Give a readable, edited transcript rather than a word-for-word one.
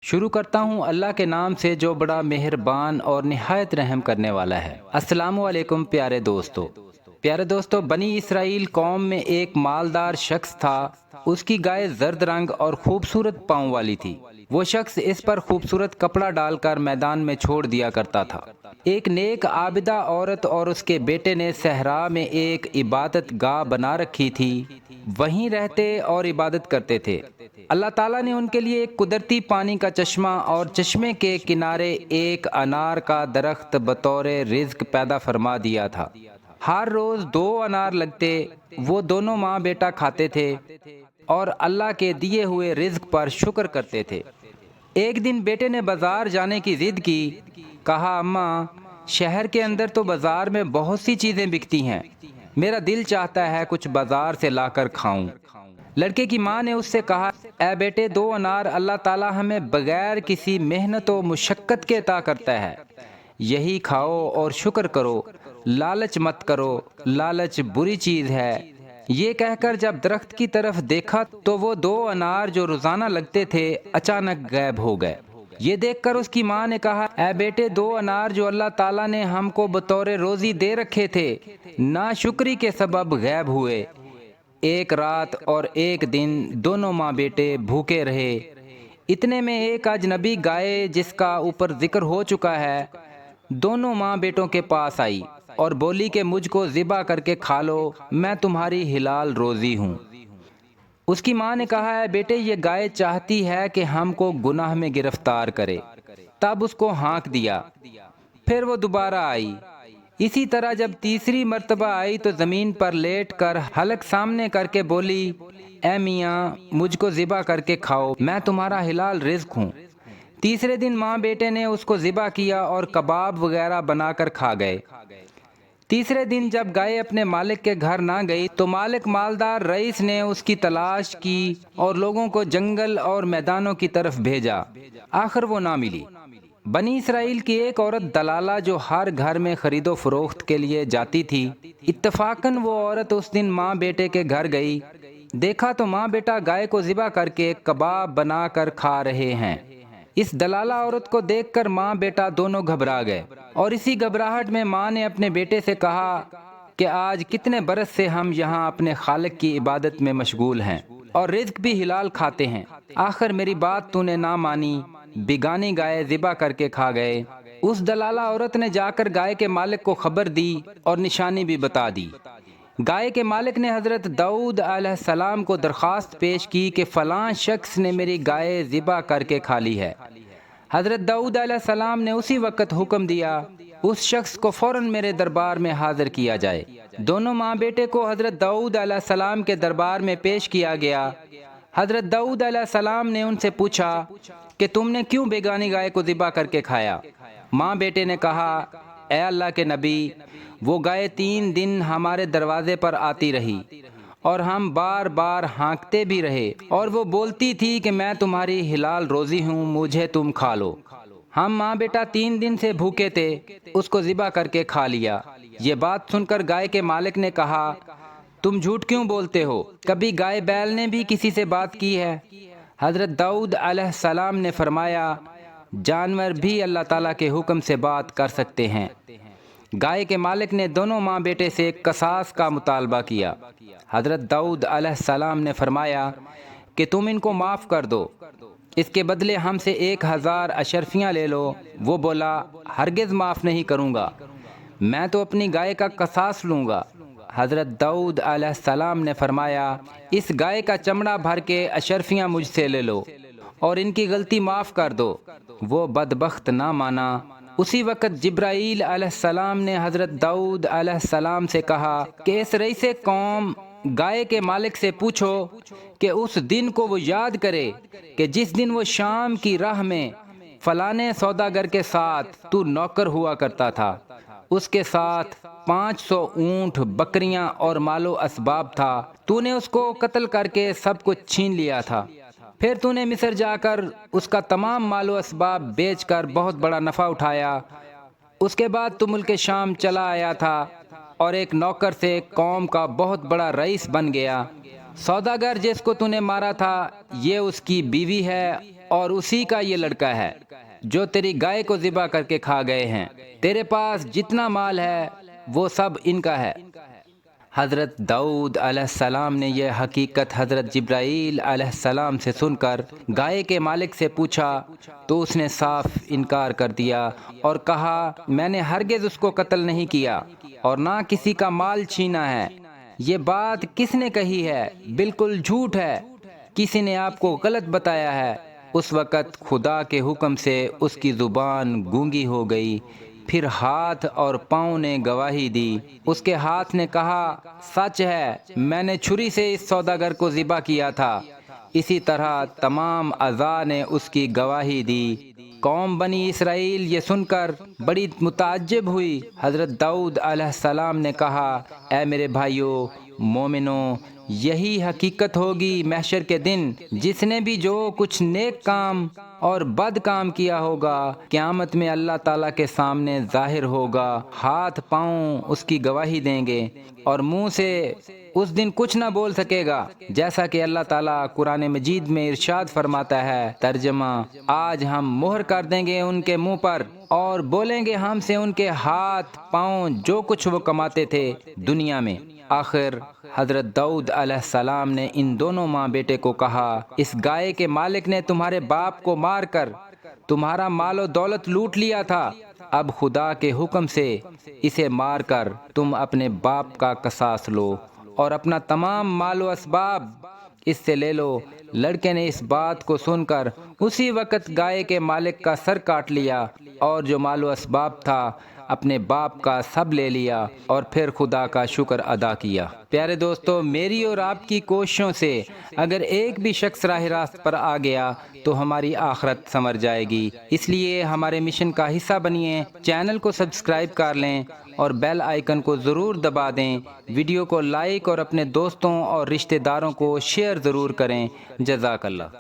شروع کرتا ہوں اللہ کے نام سے جو بڑا مہربان اور نہایت رحم کرنے والا ہے۔ السلام علیکم پیارے دوستو، بنی اسرائیل قوم میں ایک مالدار شخص تھا۔ اس کی گائے زرد رنگ اور خوبصورت پاؤں والی تھی۔ وہ شخص اس پر خوبصورت کپڑا ڈال کر میدان میں چھوڑ دیا کرتا تھا۔ ایک نیک عابدہ عورت اور اس کے بیٹے نے صحرا میں ایک عبادت گاہ بنا رکھی تھی، وہیں رہتے اور عبادت کرتے تھے۔ اللہ تعالیٰ نے ان کے لیے ایک قدرتی پانی کا چشمہ اور چشمے کے کنارے ایک انار کا درخت بطور رزق پیدا فرما دیا تھا۔ ہر روز 2 انار لگتے، وہ دونوں ماں بیٹا کھاتے تھے اور اللہ کے دیے ہوئے رزق پر شکر کرتے تھے۔ ایک دن بیٹے نے بازار جانے کی ضد کی۔ کہا، اماں، شہر کے اندر تو بازار میں بہت سی چیزیں بکتی ہیں، میرا دل چاہتا ہے کچھ بازار سے لا کر کھاؤں۔ لڑکے کی ماں نے اس سے کہا، اے بیٹے، 2 انار اللہ تعالیٰ ہمیں بغیر کسی محنت و مشقت کے عطا کرتا ہے، یہی کھاؤ اور شکر کرو، لالچ مت کرو، لالچ بری چیز ہے۔ یہ کہہ کر جب درخت کی طرف دیکھا تو وہ 2 انار جو روزانہ لگتے تھے اچانک غائب ہو گئے۔ یہ دیکھ کر اس کی ماں نے کہا، اے بیٹے، 2 انار جو اللہ تعالیٰ نے ہم کو بطور روزی دے رکھے تھے ناشکری کے سبب غائب ہوئے۔ ایک رات اور ایک دن دونوں ماں بیٹے بھوکے رہے۔ اتنے میں ایک اجنبی گائے، جس کا اوپر ذکر ہو چکا ہے، دونوں ماں بیٹوں کے پاس آئی اور بولی کہ مجھ کو ذبح کر کے کھا لو، میں تمہاری حلال روزی ہوں۔ اس کی ماں نے کہا، اے بیٹے، یہ گائے چاہتی ہے کہ ہم کو گناہ میں گرفتار کرے، تب اس کو ہانک دیا۔ پھر وہ دوبارہ آئی۔ اسی طرح جب تیسری مرتبہ آئی تو زمین پر لیٹ کر حلق سامنے کر کے بولی، اے میاں، مجھ کو ذبح کر کے کھاؤ، میں تمہارا حلال رزق ہوں۔ تیسرے دن ماں بیٹے نے اس کو ذبح کیا اور کباب وغیرہ بنا کر کھا گئے۔ تیسرے دن جب گائے اپنے مالک کے گھر نہ گئی تو مالک مالدار رئیس نے اس کی تلاش کی اور لوگوں کو جنگل اور میدانوں کی طرف بھیجا، آخر وہ نہ ملی۔ بنی اسرائیل کی ایک عورت دلالہ جو ہر گھر میں خرید و فروخت کے لیے جاتی تھی، اتفاقاً وہ عورت اس دن ماں بیٹے کے گھر گئی۔ دیکھا تو ماں بیٹا گائے کو ذبح کر کے کباب بنا کر کھا رہے ہیں۔ اس دلالہ عورت کو دیکھ کر ماں بیٹا دونوں گھبرا گئے، اور اسی گھبراہٹ میں ماں نے اپنے بیٹے سے کہا کہ آج کتنے برس سے ہم یہاں اپنے خالق کی عبادت میں مشغول ہیں اور رزق بھی حلال کھاتے ہیں، آخر میری بات تو نے نہ مانی، بیگانی گائے ذبح کر کے کھا گئے۔ اس دلالہ عورت نے جا کر گائے کے مالک کو خبر دی اور نشانی بھی بتا دی۔ گائے کے مالک نے حضرت داؤد علیہ السلام کو درخواست پیش کی کہ فلاں شخص نے میری گائے ذبح کر کے کھا لی ہے۔ حضرت داؤد علیہ السلام نے اسی وقت حکم دیا، اس شخص کو فوراً میرے دربار میں حاضر کیا جائے۔ دونوں ماں بیٹے کو حضرت داؤد علیہ السلام کے دربار میں پیش کیا گیا۔ حضرت داؤد علیہ السلام نے ان سے پوچھا کہ تم نے کیوں بیگانی گائے کو ذبح کر کے کھایا؟ ماں بیٹے نے کہا، اے اللہ کے نبی، وہ گائے 3 دن ہمارے دروازے پر آتی رہی اور ہم بار بار ہانکتے بھی رہے، اور وہ بولتی تھی کہ میں تمہاری حلال روزی ہوں، مجھے تم کھا لو۔ ہم ماں بیٹا 3 دن سے بھوکے تھے، اس کو ذبح کر کے کھا لیا۔ یہ بات سن کر گائے کے مالک نے کہا، تم جھوٹ کیوں بولتے ہو؟ کبھی گائے بیل نے بھی کسی سے بات کی ہے؟ حضرت داؤد علیہ السلام نے فرمایا، جانور بھی اللہ تعالیٰ کے حکم سے بات کر سکتے ہیں۔ گائے کے مالک نے دونوں ماں بیٹے سے قصاص کا مطالبہ کیا۔ حضرت داؤد علیہ السلام نے فرمایا کہ تم ان کو معاف کر دو، اس کے بدلے ہم سے 1000 اشرفیاں لے لو۔ وہ بولا، ہرگز معاف نہیں کروں گا، میں تو اپنی گائے کا قصاص لوں گا۔ حضرت داؤد علیہ السلام نے فرمایا، اس گائے کا چمڑا بھر کے اشرفیاں مجھ سے لے لو اور ان کی غلطی معاف کر دو۔ وہ بدبخت نہ مانا۔ اسی وقت جبرائیل علیہ السلام نے حضرت داؤد علیہ السلام سے کہا کہ اس رئیس قوم گائے کے مالک سے پوچھو کہ اس دن کو وہ یاد کرے کہ جس دن وہ شام کی راہ میں فلانے سوداگر کے ساتھ تو نوکر ہوا کرتا تھا، اس کے ساتھ 500 اونٹ، بکریاں اور مال و اسباب تھا، تو نے اس کو قتل کر کے سب کچھ چھین لیا تھا۔ پھر تو نے مصر جا کر اس کا تمام مال و اسباب بیچ کر بہت بڑا نفع اٹھایا۔ اس کے بعد تو ملک شام چلا آیا تھا اور ایک نوکر سے قوم کا بہت بڑا رئیس بن گیا۔ سوداگر جس کو تو نے مارا تھا، یہ اس کی بیوی ہے اور اسی کا یہ لڑکا ہے جو تیری گائے کو ذبح کر کے کھا گئے ہیں۔ تیرے پاس جتنا مال ہے وہ سب ان کا ہے۔ حضرت داؤد علیہ السلام نے یہ حقیقت حضرت جبرائیل علیہ السلام سے سن کر گائے کے مالک سے پوچھا تو اس نے صاف انکار کر دیا اور کہا میں نے ہرگز اس کو قتل نہیں کیا اور نہ کسی کا مال چھینا ہے۔ یہ بات کس نے کہی ہے؟ بالکل جھوٹ ہے، کسی نے آپ کو غلط بتایا ہے۔ اس وقت خدا کے حکم سے اس کی زبان گونگی ہو گئی، پھر ہاتھ اور پاؤں نے گواہی دی۔ اس کے ہاتھ نے کہا سچ ہے، میں نے چھری سے اس سوداگر کو ذبح کیا تھا۔ اسی طرح تمام اعضاء نے اس کی گواہی دی۔ قوم بنی اسرائیل یہ سن کر بڑی متعجب ہوئی۔ حضرت داؤد علیہ السلام نے کہا اے میرے بھائیو مومنوں، یہی حقیقت ہوگی محشر کے دن۔ جس نے بھی جو کچھ نیک کام اور بد کام کیا ہوگا قیامت میں اللہ تعالیٰ کے سامنے ظاہر ہوگا۔ ہاتھ پاؤں اس کی گواہی دیں گے اور منہ سے اس دن کچھ نہ بول سکے گا، جیسا کہ اللہ تعالیٰ قرآن مجید میں ارشاد فرماتا ہے۔ ترجمہ: آج ہم مہر کر دیں گے ان کے منہ پر اور بولیں گے ہم سے ان کے ہاتھ پاؤں جو کچھ وہ کماتے تھے دنیا میں۔ آخر حضرت داؤد علیہ السلام نے ان دونوں ماں بیٹے کو کہا اس گائے کے مالک نے تمہارے باپ کو مار کر تمہارا مال و دولت لوٹ لیا تھا، اب خدا کے حکم سے اسے مار کر تم اپنے باپ کا قصاص لو اور اپنا تمام مال و اسباب اس سے لے لو۔ لڑکے نے اس بات کو سن کر اسی وقت گائے کے مالک کا سر کاٹ لیا اور جو مال و اسباب تھا اپنے باپ کا سب لے لیا اور پھر خدا کا شکر ادا کیا۔ پیارے دوستو، میری اور آپ کی کوششوں سے اگر ایک بھی شخص راہ راست پر آ گیا تو ہماری آخرت سنور جائے گی۔ اس لیے ہمارے مشن کا حصہ بنیے، چینل کو سبسکرائب کر لیں اور بیل آئیکن کو ضرور دبا دیں۔ ویڈیو کو لائک اور اپنے دوستوں اور رشتہ داروں کو شیئر ضرور کریں۔ جزاک اللہ۔